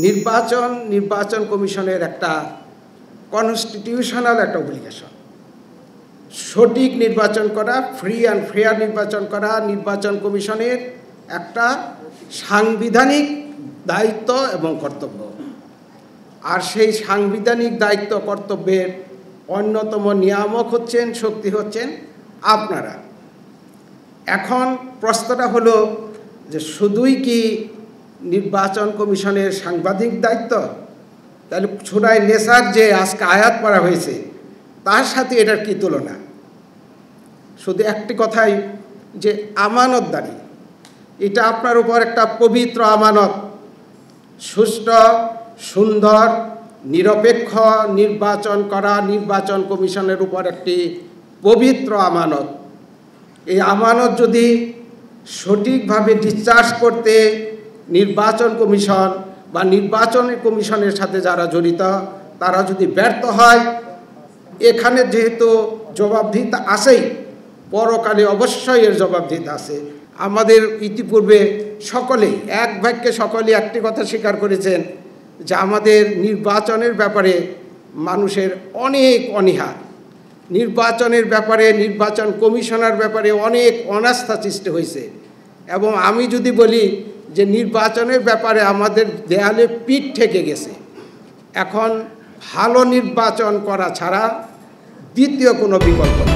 নির্বাচন কমিশনের একটা কনস্টিটিউশনাল একটা অব্লিগেশন। সঠিক নির্বাচন করা, ফ্রি অ্যান্ড ফেয়ার নির্বাচন করা নির্বাচন কমিশনের একটা সাংবিধানিক দায়িত্ব এবং কর্তব্য। আর সেই সাংবিধানিক দায়িত্ব কর্তব্যের অন্যতম নিয়ামক হচ্ছেন, শক্তি হচ্ছেন আপনারা। এখন প্রশ্নটা হলো যে শুধুই কি নির্বাচন কমিশনের সাংবিধানিক দায়িত্ব? তাহলে সূরা নেসার যে আজকে আয়াত পড়া হয়েছে তার সাথে এটার কি তুলনা? শুধু একটি কথাই, যে আমানতদারি, এটা আপনার উপর একটা পবিত্র আমানত। সুষ্ঠু, সুন্দর, নিরপেক্ষ নির্বাচন করা নির্বাচন কমিশনের উপর একটি পবিত্র আমানত। এই আমানত যদি সঠিকভাবে ডিসচার্জ করতে নির্বাচন কমিশন বা নির্বাচন কমিশনের সাথে যারা জড়িত তারা যদি ব্যর্থ হয়, এখানে যেহেতু জবাবদিহিতা আছেই, পরকালে অবশ্যই এর জবাবদিহিতা আছে। আমাদের ইতিপূর্বে সকলেই এক বাক্যে সকলেই একটি কথা স্বীকার করেছেন যে আমাদের নির্বাচনের ব্যাপারে মানুষের অনেক অনীহা, নির্বাচনের ব্যাপারে নির্বাচন কমিশনার ব্যাপারে অনেক অনাস্থা সৃষ্টি হয়েছে। এবং আমি যদি বলি যে নির্বাচনের ব্যাপারে আমাদের দেয়ালে পিঠ ঠেকে গেছে। এখন ভালো নির্বাচন করা ছাড়া দ্বিতীয় কোনো বিকল্প নেই।